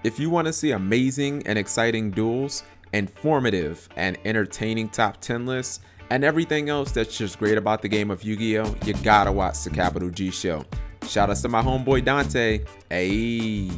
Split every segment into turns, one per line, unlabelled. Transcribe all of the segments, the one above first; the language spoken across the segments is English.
If you want to see amazing and exciting duels, informative and entertaining top 10 lists, and everything else that's just great about the game of Yu-Gi-Oh, you gotta watch the Capital G show. Shout outs to my homeboy Dante. Hey.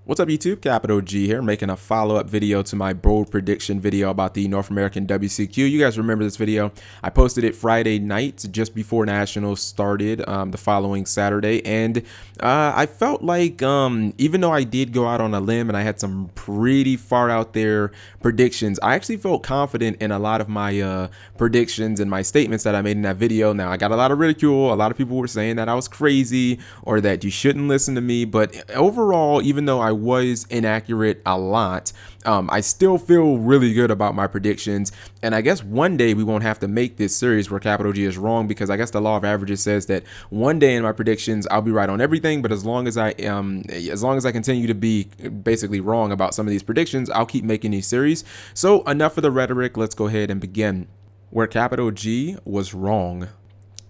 What's up YouTube, Capital G here, making a follow-up video to my bold prediction video about the North American WCQ. You guys remember this video? I posted it Friday night, just before Nationals started the following Saturday, and I felt like even though I did go out on a limb and I had some pretty far out there predictions, I actually felt confident in a lot of my predictions and my statements that I made in that video. Now, I got a lot of ridicule. A lot of people were saying that I was crazy or that you shouldn't listen to me, but overall, even though I was inaccurate a lot, I still feel really good about my predictions, and I guess one day we won't have to make this series where Capital G is wrong, because I guess the law of averages says that one day in my predictions I'll be right on everything, but as long as I continue to be basically wrong about some of these predictions, I'll keep making these series. So enough of the rhetoric, let's go ahead and begin. Where Capital G was wrong.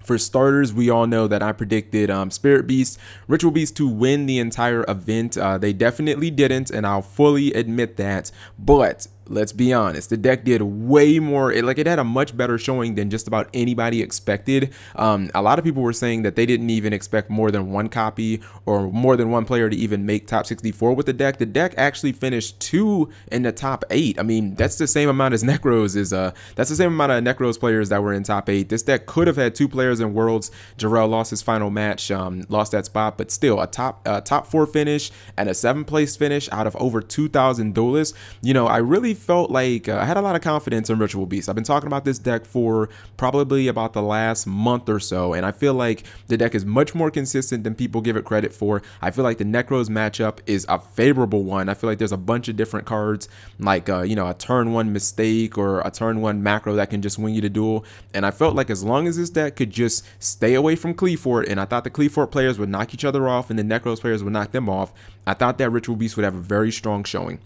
For starters, we all know that I predicted Spirit Beast, Ritual Beast to win the entire event. They definitely didn't, and I'll fully admit that. But let's be honest, the deck did way more. It had a much better showing than just about anybody expected. A lot of people were saying that they didn't even expect more than one copy or more than one player to even make top 64 with the deck. The deck actually finished 2 in the top 8. I mean, that's the same amount as Necros is. That's the same amount of Necros players that were in top 8. This deck could have had 2 players in Worlds. Jarrell lost his final match, lost that spot, but still a top 4 finish and a 7th place finish out of over 2,000 duelists. You know, I really felt like I had a lot of confidence in Ritual Beast. I've been talking about this deck for probably about the last month or so, and I feel like the deck is much more consistent than people give it credit for. I feel like the Necros matchup is a favorable one. I feel like there's a bunch of different cards, like you know, a turn 1 mistake or a turn 1 macro that can just win you the duel, and I felt like as long as this deck could just stay away from Cleefort, and I thought the Cleefort players would knock each other off and the Necros players would knock them off, I thought that Ritual Beast would have a very strong showing.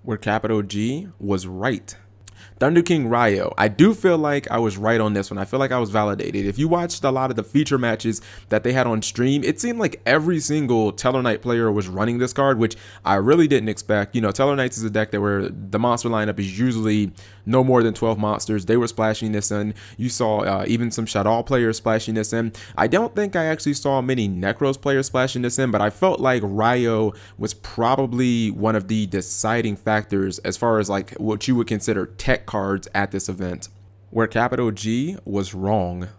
Where Capital G was right. Thunder King Ryo. I do feel like I was right on this one. I feel like I was validated. If you watched a lot of the feature matches that they had on stream, it seemed like every single Teller Knight player was running this card, which I really didn't expect. You know, Teller Knights is a deck that where the monster lineup is usually no more than 12 monsters. They were splashing this in. You saw even some Shadal players splashing this in. I don't think I actually saw many Necros players splashing this in, but I felt like Ryo was probably one of the deciding factors as far as like what you would consider tech cards at this event. Where Capital G was wrong.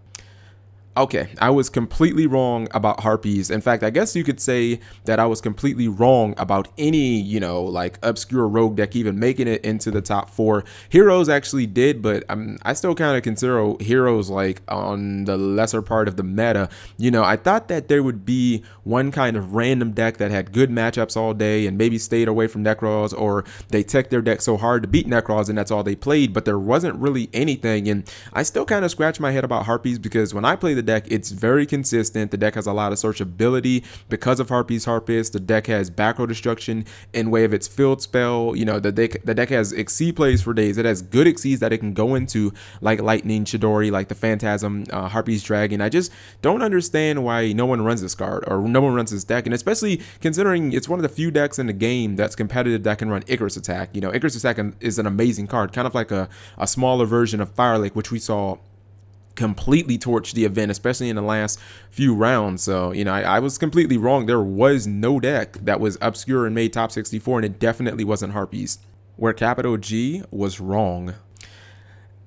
Okay, I was completely wrong about Harpies. In fact, I guess you could say that I was completely wrong about any, you know, like obscure rogue deck even making it into the top 4. Heroes actually did, but I still kind of consider Heroes like on the lesser part of the meta. You know, I thought that there would be one kind of random deck that had good matchups all day and maybe stayed away from Necros, or they tech their deck so hard to beat Necros and that's all they played, but there wasn't really anything. And I still kind of scratch my head about Harpies, because when I play the deck, it's very consistent. The deck has a lot of searchability because of Harpies Harpist. The deck has back row destruction in way of its field spell. You know, the deck has Exceed plays for days. It has good Exceeds that it can go into, like Lightning Chidori, like the Phantasm, Harpies Dragon. I just don't understand why no one runs this card or no one runs this deck, and especially considering it's one of the few decks in the game that's competitive that can run Icarus Attack. You know, Icarus Attack is an amazing card, kind of like a smaller version of Fire Lake, which we saw completely torch the event, especially in the last few rounds. So, you know, I was completely wrong. There was no deck that was obscure and made top 64, and it definitely wasn't Harpies. Where Capital G was wrong.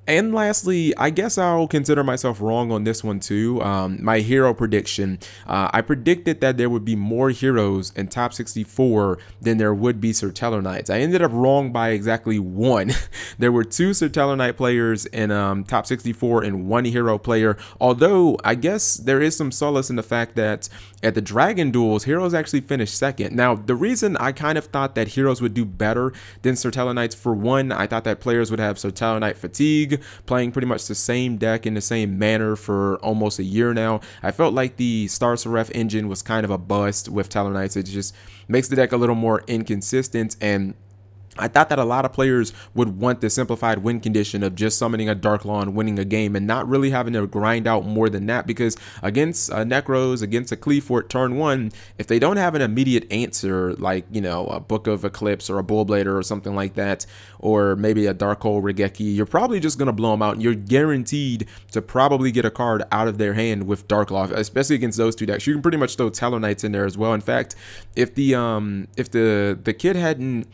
And lastly, I guess I'll consider myself wrong on this one too. My hero prediction. I predicted that there would be more heroes in top 64 than there would be Sir Teller Knights. I ended up wrong by exactly 1. There were 2 Sir Teller Knight players in top 64 and 1 hero player. Although I guess there is some solace in the fact that at the Dragon Duels, heroes actually finished 2nd. Now, the reason I kind of thought that heroes would do better than Sir Teller Knights, for one, I thought that players would have Sir Teller Knight fatigue, playing pretty much the same deck in the same manner for almost a year now. I felt like the Star Seraph engine was kind of a bust with Teller Knights. It just makes the deck a little more inconsistent, and I thought that a lot of players would want the simplified win condition of just summoning a Dark Law and winning a game and not really having to grind out more than that, because against Necros, against a Cleafort turn 1, if they don't have an immediate answer like, you know, a Book of Eclipse or a Bullblader or something like that, or maybe a Dark Hole Regeki, you're probably just going to blow them out, and you're guaranteed to probably get a card out of their hand with Dark Law, especially against those two decks. You can pretty much throw Tellar Knights in there as well. In fact, if the kid hadn't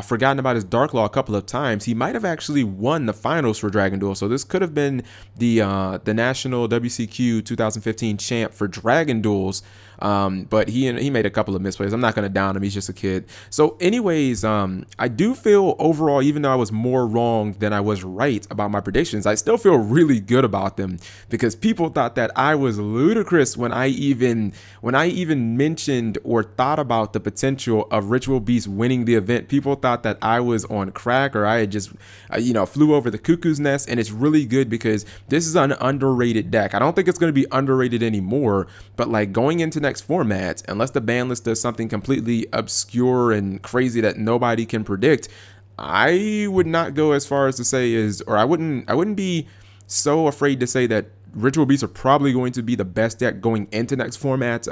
forgotten about his Dark Law a couple of times, he might have actually won the finals for Dragon Duel. So this could have been the national WCQ 2015 champ for Dragon Duels. But he made a couple of misplays. I'm not going to down him. He's just a kid. So anyways, I do feel overall, even though I was more wrong than I was right about my predictions, I still feel really good about them, because people thought that I was ludicrous when I even mentioned or thought about the potential of Ritual Beast winning the event. People thought that I was on crack, or I had just, you know, flew over the cuckoo's nest. And it's really good because this is an underrated deck. I don't think it's going to be underrated anymore, but like going into next format, unless the ban list does something completely obscure and crazy that nobody can predict, I would not go as far as to say I wouldn't be so afraid to say that Ritual Beasts are probably going to be the best deck going into next format.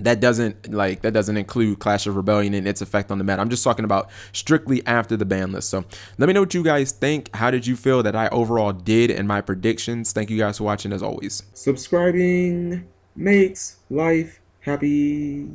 That doesn't include Clash of Rebellion and its effect on the meta. I'm just talking about strictly after the ban list. So let me know what you guys think. How did you feel that I overall did in my predictions? Thank you guys for watching as always. Subscribing makes life happy.